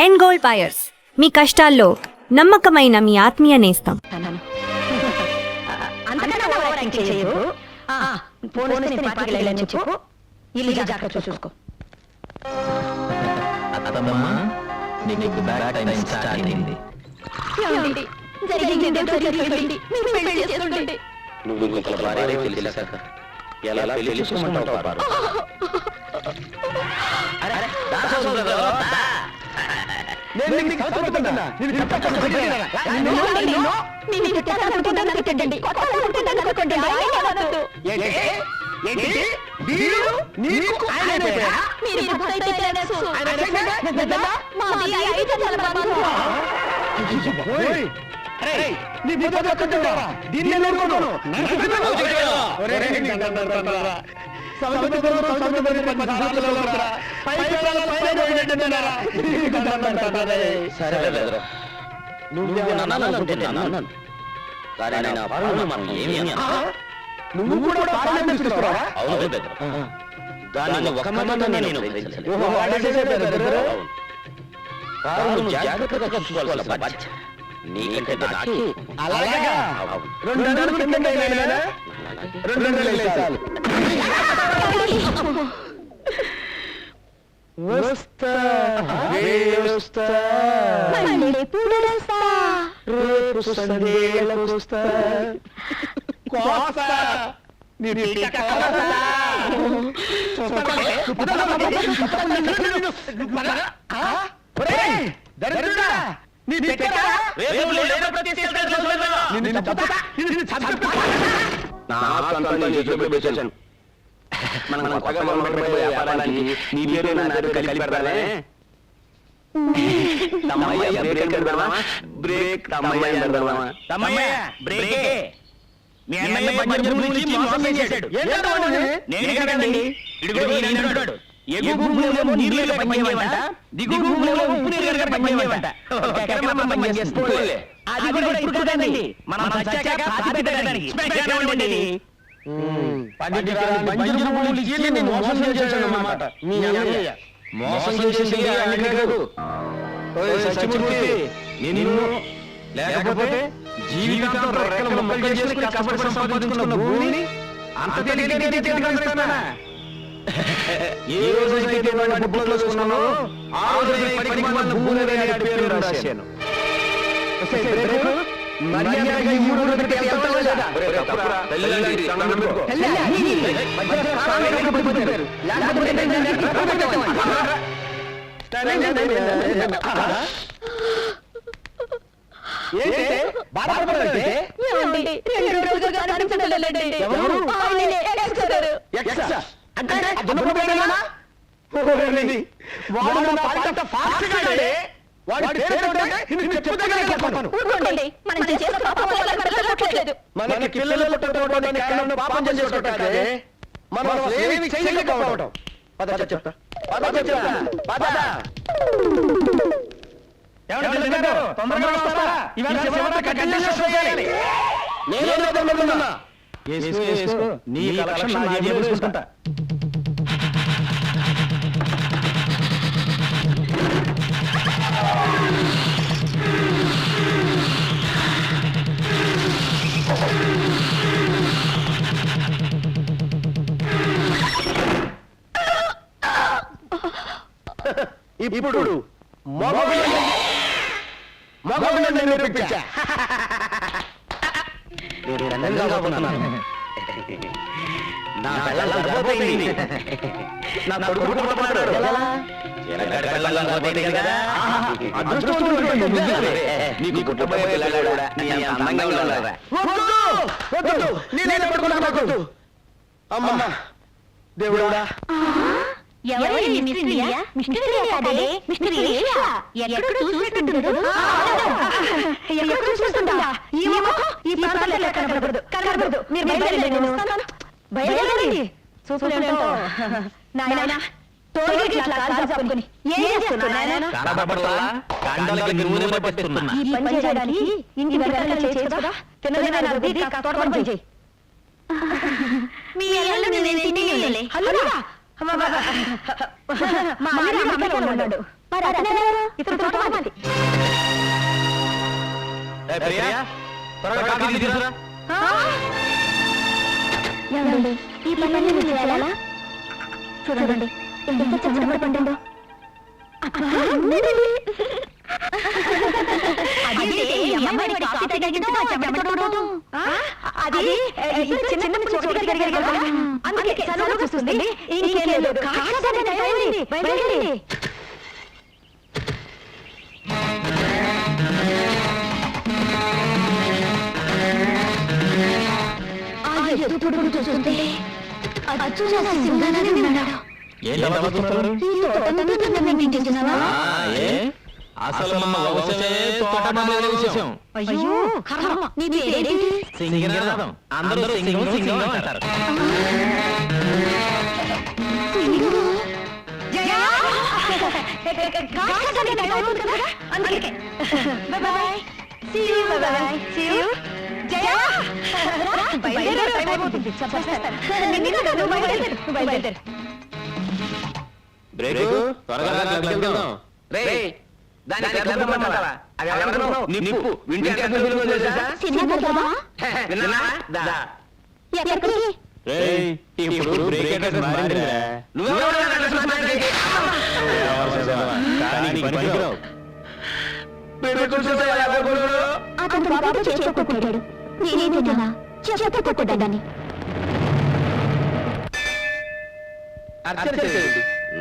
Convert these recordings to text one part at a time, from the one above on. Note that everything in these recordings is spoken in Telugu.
ఎండ్ గోల్డ్ బయర్స్, మీ కష్టాల్లో నమ్మకమైన మీ ఆత్మీయ నేస్తం. చూసుకో. నువ్వు కూడా దాన్ని ఒక్క మాట నేను జాగ్రత్తగా చూసుకోవాల్సిన బాధ్యత నీకంటే నాకే. అలాగా లేకపోతే జీవితాంతం రెక్కలు మొక్కలు చేసుకుని కష్టపడి సంపాదించుకున్న భూమిని అంత తెలియని ఏ రోజైతే బుక్కులో చూసుకున్నానో ఆ రోజు పరిమాణ భూమి పేరు రాశాను. మర్యాదగా ఈ ఊరు మనకి పిల్లలు పాపం చేసుకోవటం మనం ఏమి చేయలేకపోవటం. ఇప్పుడు మగవాళ్ళని నిరూపించా. నా పిల్లలు గర్భవతి, నా కొడుకు పుట్టబోతున్నాడు. నీకు పుట్టబోయే పిల్లలు కూడా అందంగా ఉన్నారా? నేనే పడుకున్నా. అమ్మ దేవుడా, ఉన్నాడు. మరి అతనెవరు? ఇతను తోటమాలి. ఏమండి, ఈ పనులన్నీ మీరు చేయాలా? చూడండి ఎంత చచ్చబడి పండిందో. చూస్తుంటే అచ్చు సింగానే ఉన్నాడు. అసలు మా వంశమే తోటమాలి వంశం. అయ్యో కర్మ, నీ పేరేంటి? సింగనాథం. అందరూ సింగం సింగం అంటారు. బ్రేకు త్వరగా వెళ్దాం. నిప్పు ఇప్పుడు బ్రేక్ అతను బాబు చేసుకోకొట్టాడు. నేనేంటన్నా చెప్పకొట్టడాన్ని.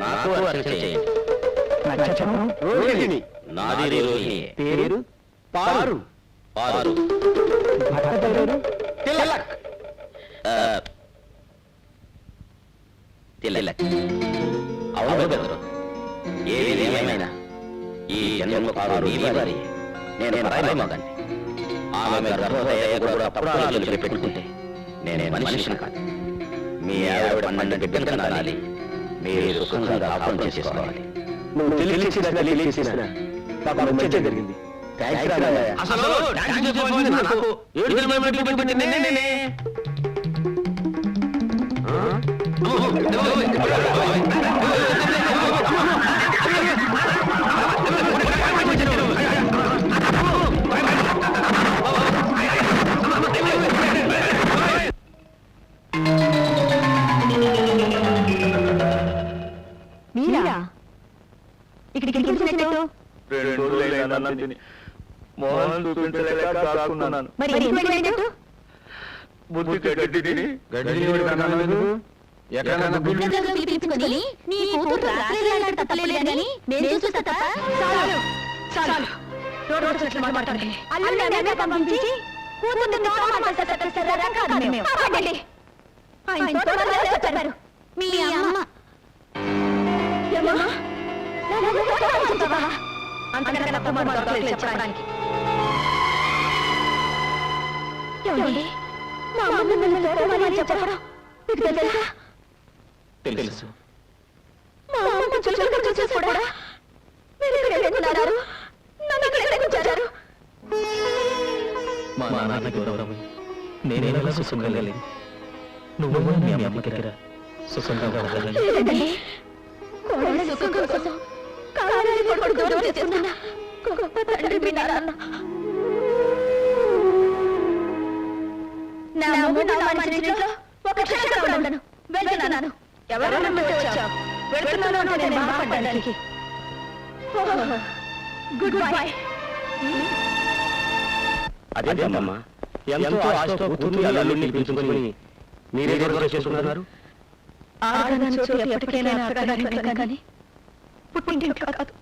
నాకు అర్చన చేయండి. రోహిణి. నాది రోహిణి. పేరు పారు. పారు. తిలక్. తిలక్. అవును బెదరు. ఏది ఏమైనా ఈ జన్మ పారు నీ వారి. నేను పరాయి మగండి. ఆమె గర్భోదయ కూడా తప్పులు పెట్టుకుంటే నేను మనిషిని కాదు. మీ ఆవిడ 12 బిడ్డలు కనాలి. మీరు సుఖంగా కాపురం చేసుకోవాలి. నువ్వు తెలియచేసిన నాకు మంచి జరిగింది. అసలు మీరా ఇక్కడికి వచ్చినట్టు? 2 రోజులైంది. మోహన్ చూపించలేక దాక్కున్నాను. మరి ఎందుకు వెళ్ళినట్టు? బుద్ధి గడ్డి తిని పిలిపించుకొని నీ కూతురు రాత్రి తప్పలేదు కానీ నేను చూస్తా తప్ప. చాలు చాలు, రోడ్డు వచ్చినట్లు మాట్లాడండి. అల్లుడు పంపించి కూతుర్ని చెప్పారు మీ అమ్మ. చెప్పడానికి చెప్పడం తెలుసు. మా నాన్న గౌరవం నేనేలా సుఖంగా లేదు. నువ్వు మీ అమ్మ దగ్గర సుఖంగా ఉండాలని. ఒక క్షణం ఉండను. వెళ్తున్నాను. ఎవరైనా వచ్చావు. వెళ్తున్నాను అంటే నేను బాధపడ్డానికి. Good bye. అదేమ్మా, ఎంతో ఆశతో కూతురు అల్లుడిని పిలుచుకొని మీరే దూరం చేసుకున్నారు. ఆడదాని చోటు ఎప్పటికైనా అత్తగారింట్లో కానీ పుట్టింటింట్లో కాదు.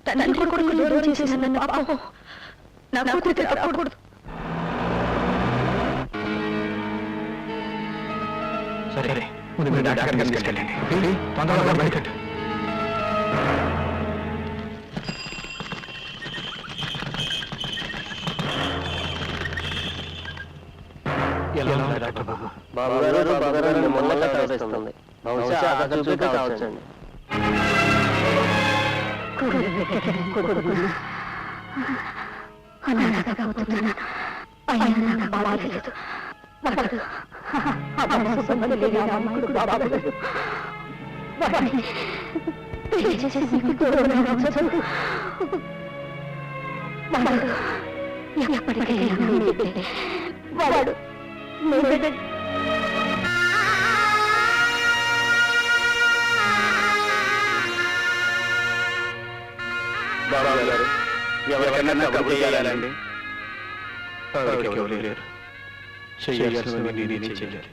తండ్రి కొడుకు దూరం చేసిన నన్ను పాపం నా కూతురికి తప్పకూడదు. సరే, ముందు మీరు డాక్టర్ గారిని తీసుకెళ్ళండి. తొందరగా బయటకెట్టు. ఎలా ఉంది డాక్టర్ బాబు? బాబుగారు నిమ్మల్లా ప్రవేశిస్తుంది. బహుశా ఆకలిపై కావచ్చండి. అనాథగా అవుతున్నాను. అయినా నాకు బాగాలేదు. పెళ్లి చేసి నీకు దూరంగా ఉంచను. వాడు ఎప్పటికైనా నీ బిడ్డే. వాడు నీ బిడ్డ. బాబా గారు ఎవరికన్నా కబురు చేయాలండి. ఎవరికి ఎవరు లేరు. చేయాల్సినవి నేనే చేయాలి.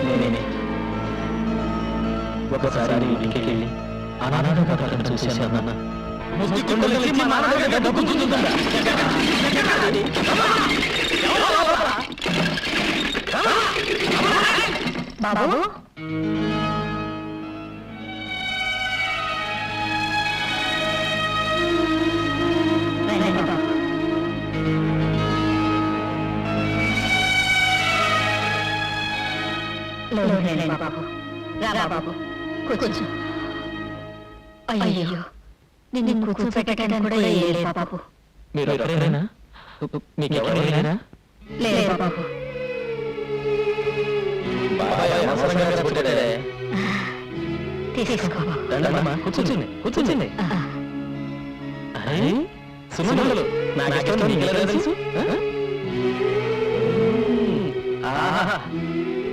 నేనే ఒకసారి ఇంటికి వెళ్ళి అనాథ కథను చూశాను నాన్న. బాబు బాబు రా బాబు కూర్చో. అయ్యో నిన్ను కూర్చోపెట్టడానికి కూడా లేదు బాబు. మీరు ఎవరైనా మీకు ఎవరైనా లేదు బాబు. తీసుకో కూర్చోండి కూర్చోండి. సుమలు నాకు తెలుసు.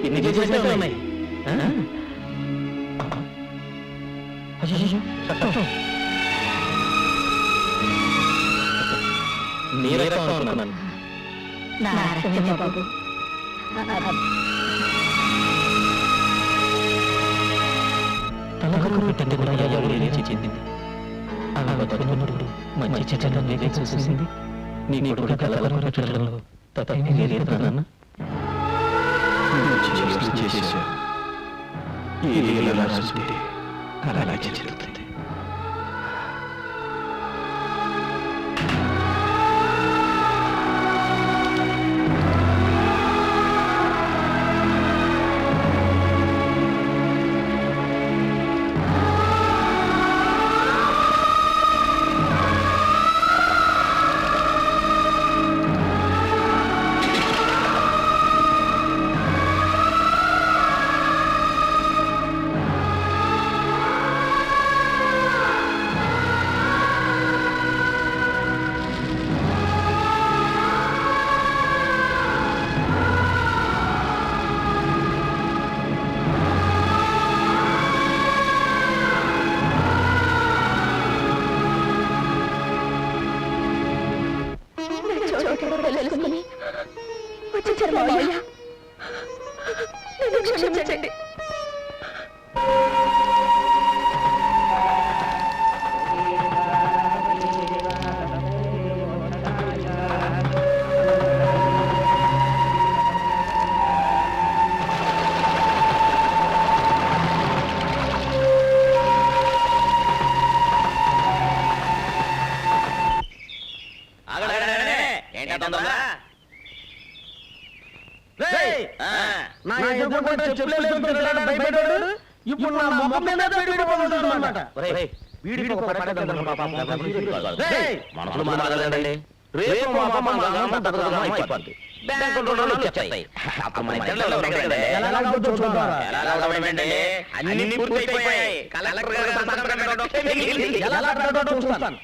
ఇన్ని చేసేస్తే ఉన్నాయి. నీరే అనుకున్నాను. నా రక్తమే బాబు. తలకరు పెట్టింది కూడా ఎవరు చెందింది. అలా బతుకున్నప్పుడు మంచి చెడ్డలు నీకే చూసింది. నీ కొడుకు కలవరం పెట్టడంలో తప్పేమీ లేదు నాన్న. చేసేసా అలా జరుగుతుంది. వచ్చేసారు మావయ్య. నన్ను క్షమించండి. నా ఎదుర్కొంటే చెప్పులేసుకుంటాడు భయపడ్డాడు. ఇప్పుడు నా ముఖం మీద పడిపోతాడు అన్నమాట. వీడికి ఒక పడకదండి పాపం. మనసులో మాట్లాడండి. రేపు మా పాప మా నాన్న బతకడం అయిపోద్ది. బ్యాంకు రుణాలు వచ్చేస్తాయి. అప్పుడు మన ఇద్దరిలో ఉండగలండి. ఎలాగండి అన్ని పూర్తయిపోయాయి. కలెక్టర్ గారు సంతకం పెట్టడం ఒక్కటే మిగిలింది. ఎలా పెట్టాడో చూస్తాను.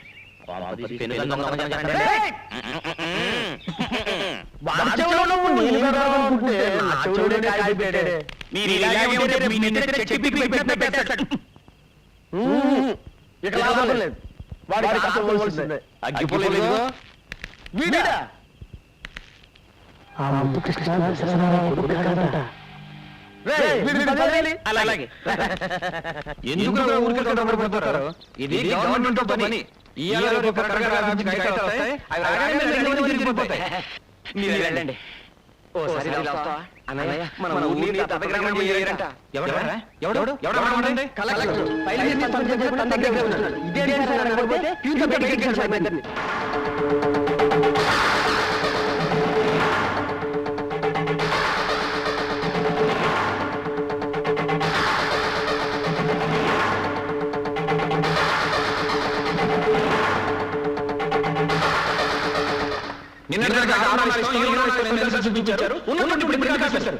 ఎందుకు ఊరికెళ్తారు? ఇది గవర్నమెంట్ పని. మీరు వెళ్ళండి. ఓసారి అన్నయ్య మన ఊరిని తప్పగ్రామం చేయాలంట. ఎవడు కలెక్టర్ ఫైల్ చేసి పంపించారు, తన దగ్గరే ఉన్నాడు. ఇదేంటి సార్ అని అడిగితే ఫ్యూజ్ పెట్టేశాడు సార్ మా ఇద్దరిని. చూపించారు ఉన్నట్టు ఇప్పుడు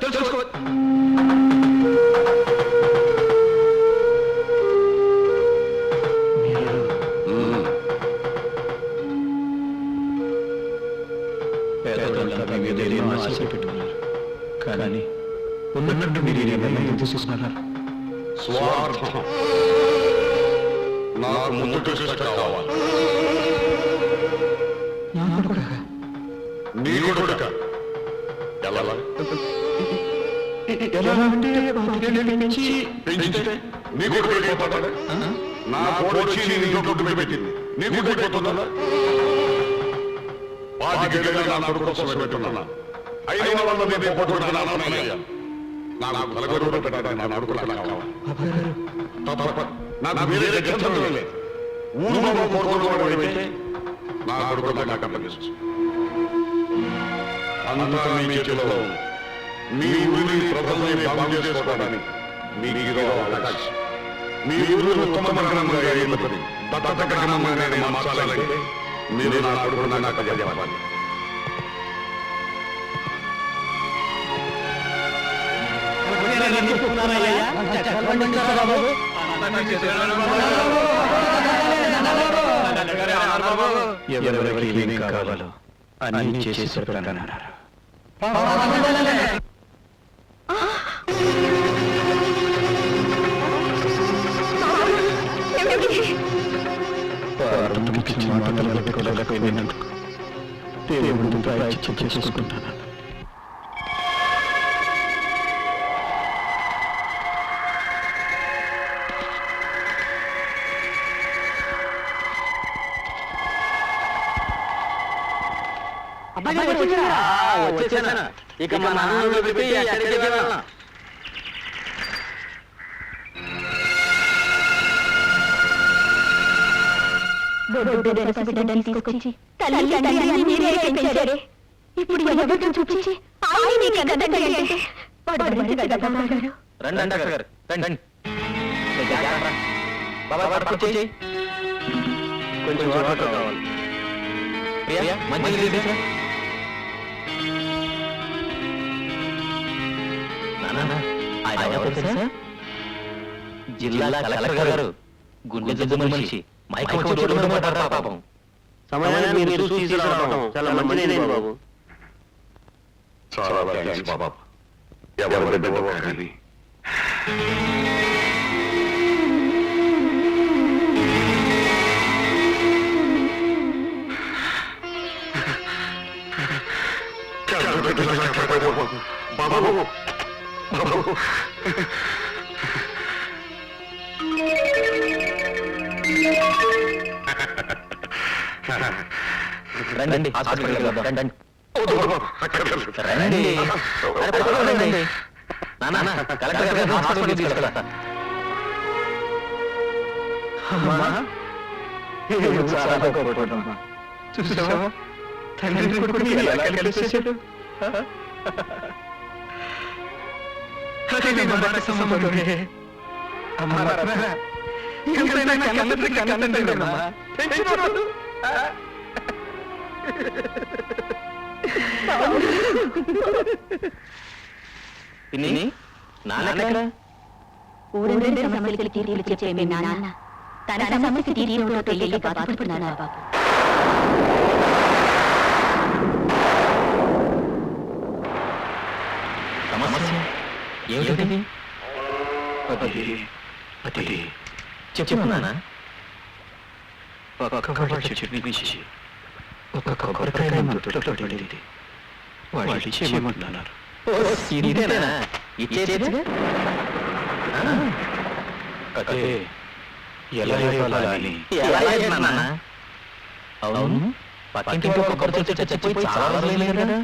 తెలుసుకో. పెట్టుకున్నారు కానీ ఉన్నట్టు మీరు నిర్ణయం తీసుకున్నారు. స్వార్థం నాకు ముందు కావాలి. నీ కొడుక ఎలా పెంచితే నీ కొడుకు అయిపోతాడు. నా కోడి వచ్చి నీ ఇంట్లో పెట్టింది, నీ కొడుకు అయిపోతుందా? 5 ఏళ్ళుగా నా కొడుకు కోసం పెట్టుకున్నా. 5 వాళ్ళ మీద పట్టుకున్నానయ్యా. నాకు నలుగురు పెట్టాడు నా కొడుకు నాకు వేరే గ్రంథం లేదు. ఊరు కోరుకోవడం అయితే నా కొడుకు నాకు అప్పగిస్తు. అంతా మీ చేతిలో. మీ ఊరి ప్రజల్ని బాగు చేసుకోవడానికి మీకు అవకాశం. మీ ఊరు ఉత్తమ గ్రామంగా ఏర్పడి దత్తత గ్రామంగా మార్చాలంటే మీరు నా కొడుకు నాకు చెప్పాలి. ఎవరెవరికి ఏమేం కావాలో అన్ని చేసి పెడతానన్నారు. మాటలు పెట్టుకోలేకపోయినందుకు దేవుడు ప్రాయశ్చిత్తం చేసుకుంటాను. వచ్చేసానా? ఇక మా నాన్న పెట్టి ఎక్కడికి వెళ్ళాలా? తీసుకొచ్చి తల్లి తండ్రి అన్ని మీరే పెంచారే. ఇప్పుడు ఎవరు చూపించి ఆయన నీ కథ తండ్రి అంటే వాడు భరించగలడా బాబాగారు? రండి డాక్టర్ గారు, రండి. బాబా కూర్చోండి. కొంచెం వాటర్ కావాలి. ప్రియా మంచిగా తెలుసా? ఆయన ఎవరు తెలుసా? జిల్లా కలెక్టర్ గారు. గుండె జబ్బు మనిషి. మైకం వచ్చి చూడడం పడ్డారు పాపం. సమయాన్ని మీరు చూసి తీసుకురావడం చాలా మంచిదే బాబు. చాలా థ్యాంక్స్ బాబా. ఎవరి బిడ్డవో కానీ బాబు రండి హాస్పిటల్కి వెళ్దాం. రండి రండి. రండి నాన్న, కలెక్టర్ గారు హాస్పిటల్కి తీసుకెళ్తా. చూసావా తండ్రి కొడుకుని ఎలా కలిసేశాడు? పిన్ని, నాన్న ఊరందరి సమస్యలకి తీర్పులు చెప్పే మీ నాన్న తన సమస్య తీరేవో తెలియక బాధపడుతున్నాను బాబు. సమస్య ఏమిటి? అది చెప్పున్నానా? పక్కవాళ్ళ చెట్టు నుంచి ఒక కొబ్బరికాయ మంటలో పడింది. వాళ్ళు ఇచ్చేయమంటున్నారు. ఇదేనా ఇచ్చేది? అదే ఎలా ఇవ్వాలని. ఎలా ఇవ్వాలన్నా? అవును, పక్కింటి ఒక కొబ్బరి చెట్టు చచ్చిపోయి చాలా రోజులైంది కదా.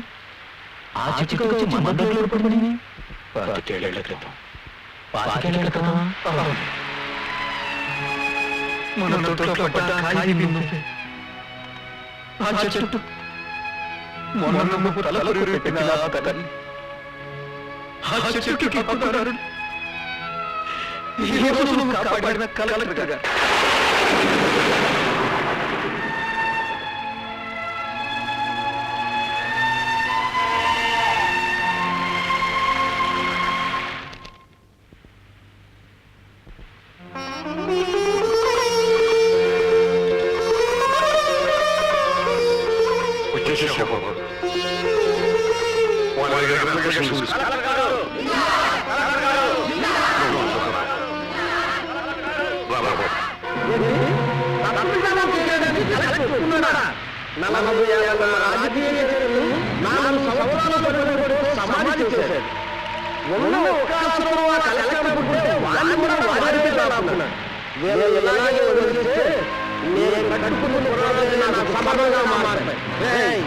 ఆ చెట్టుకి వచ్చి మన దగ్గర పడింది 25 ఏళ్ల క్రితం. 25 ఏళ్ల క్రితం మన తోటలో పడ్డ కాయ బిందువే. ఆ చెట్టు మొన్న తలకు పెట్టిన ఆ తల్లి. ఆ చెట్టుకి పక్కదారు ఈ రోజు నువ్వు కాపాడిన కలెక్టర్ గారు. వచ్చేసేసావు బాబు. వాళ్ళ దగ్గర application తీసుకో. రా బాబు. 40 ఏళ్ల రాజకీయ చరిత్రను 4 సంవత్సరాల పట్టుబడితో సమాధి చేశాడు. ఉన్న అవకాశంలో ఆ కలెక్టర్ పుట్టే వాళ్ళని కూడా వాడితే లాభున్నాడు. వీళ్ళు ఇలాగే వదిలిస్తే నేను కట్టుకున్న పురాణాలు నాకు సమరంగా మారుతాయి.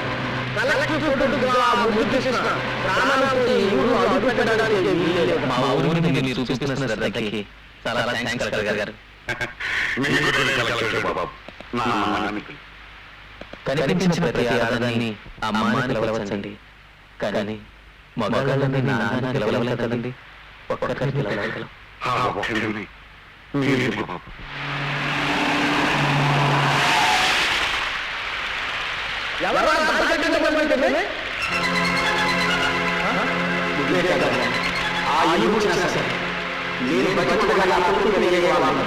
కలెక్టర్ చుట్టూ ఆ ముద్దు కృష్ణ ప్రాణాలతో ఈ ఊరు అడుగు పెట్టడానికి వీల్లేదు. మా ఊరిని మీరు చూపిస్తున్న శ్రద్ధకి చాలా థ్యాంక్స్ కలెక్టర్ గారు. మీకు తెలియదు కలెక్టర్ బాబు. నా నాన్నకి కనిపించిన ప్రతి ఆనందాన్ని అమ్మాని పిలవచ్చండి, కానీ మగాళ్ళని నాన్న పిలవలేదు కదండి. ఒక్కరికి పిలవగలం. ఆ ఒక్కడిని మీరు బాబు. ఎవరు ఆ ఇల్లు వచ్చినా సరే నేను బతికొడగా అప్పుడు తెలియగలను.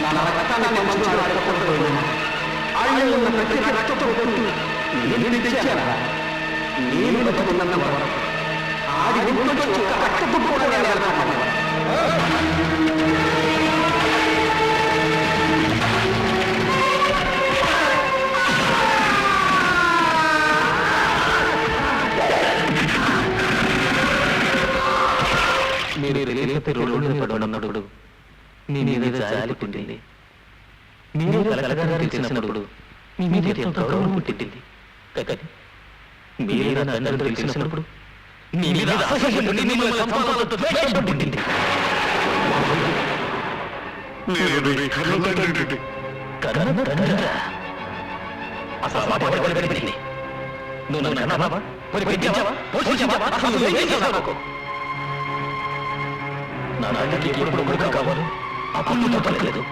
నా రక్తాన్ని మంచులో ఆడకపోయినా ఆయన ఉన్న ప్రతి రక్తతో నేను తెచ్చారా? నేను బతుకున్న వరకు ఆడి గుండెతో ఒక్క రక్తపు కూడా నేను మీరు రేపటి రోడ్డు పడున్నప్పుడు నీ మీద జాలి పుట్టింది. మీరు కలగాలని తెలిసినప్పుడు మీ మీద ఎంతో గౌరవం పుట్టింది. కానీ మీరే నా తండ్రి తెలిసినప్పుడు నీ మీద అసహ్యం పుట్టి మిమ్మల్ని చంపాలతో ద్వేషం పుట్టింది. నేను నీ కన్న తండ్రిని. కన్న తండ్రా? అసలు మాట ఎవరు కనిపెట్టింది? నువ్వు నన్ను కన్నావా? పెంచావా? పోషించావా? అసలు నువ్వేం చేశావు నాకు? నా నాన్నకి ఎప్పుడు కొడుకు కావాలి అప్పుడు తప్పలేదు.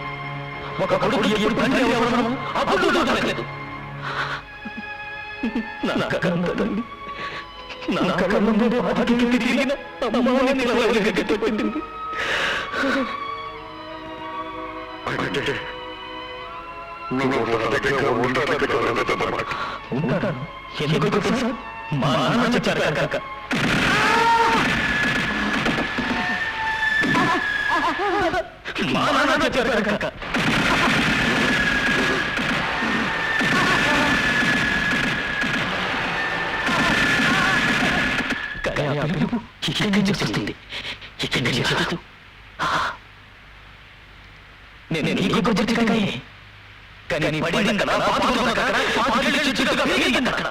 ఒక కొడుకు ఎప్పుడు తండ్రి అవసరమో అప్పుడు తప్పలేదు. నా కన్న తల్లి నా కన్న ముందు బాధకి తిరిగిన అమ్మని నిలవలేకపోయింది. అంటే నువ్వు నా దగ్గర ఉండలేదన్నమాట. ఉంటాను. ఎందుకు తెలుసా? మా నాన్న చచ్చారు కనుక. మా నాన్న చచ్చారు కనుక. కానీ ఆ పిలుపు ఇక్కడి నుంచి వస్తుంది. ఇక్కడి నుంచి వస్తూ నేను నీకు గుర్తుకాయే కానీ పడిందక్కడ చెట్టుగా పెరిగింది. అక్కడ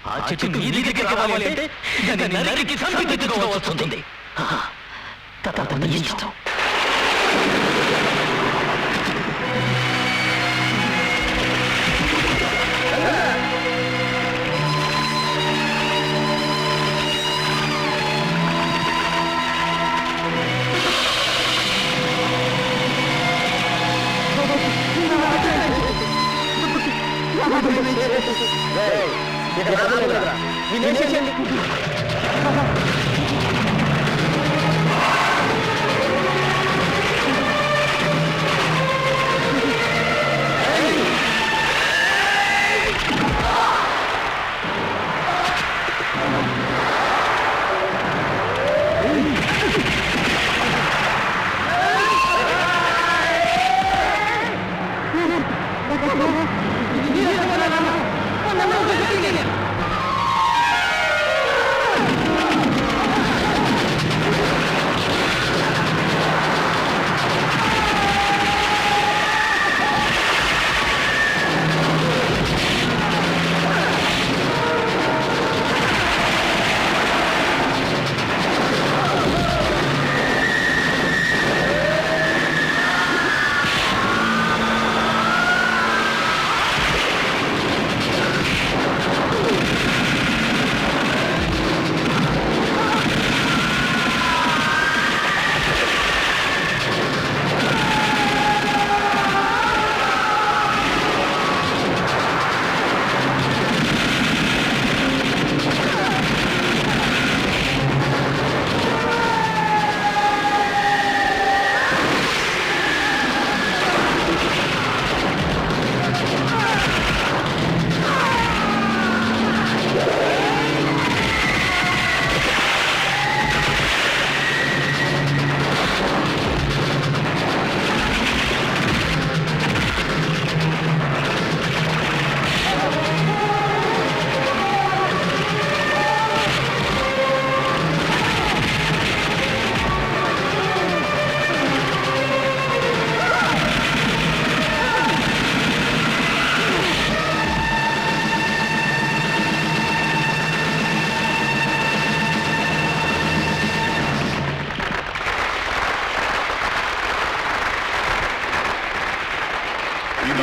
ఆ చెట్టు నీ దగ్గరికి రావాలి అంటే దాన్ని నరికి సంపించుకోవాల్సి తర్వాత నీ ఇష్టం.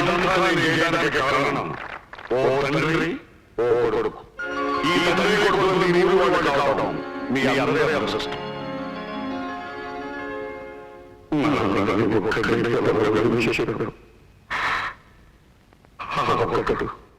ఇదంతా నేను చేయడానికి కారణం ఓ తండ్రి ఓ కొడుకు. ఈ తండ్రి కొడుకులు నీవు వాళ్ళు కావడం మీ అందరి అదృష్టం. ఒక్కడు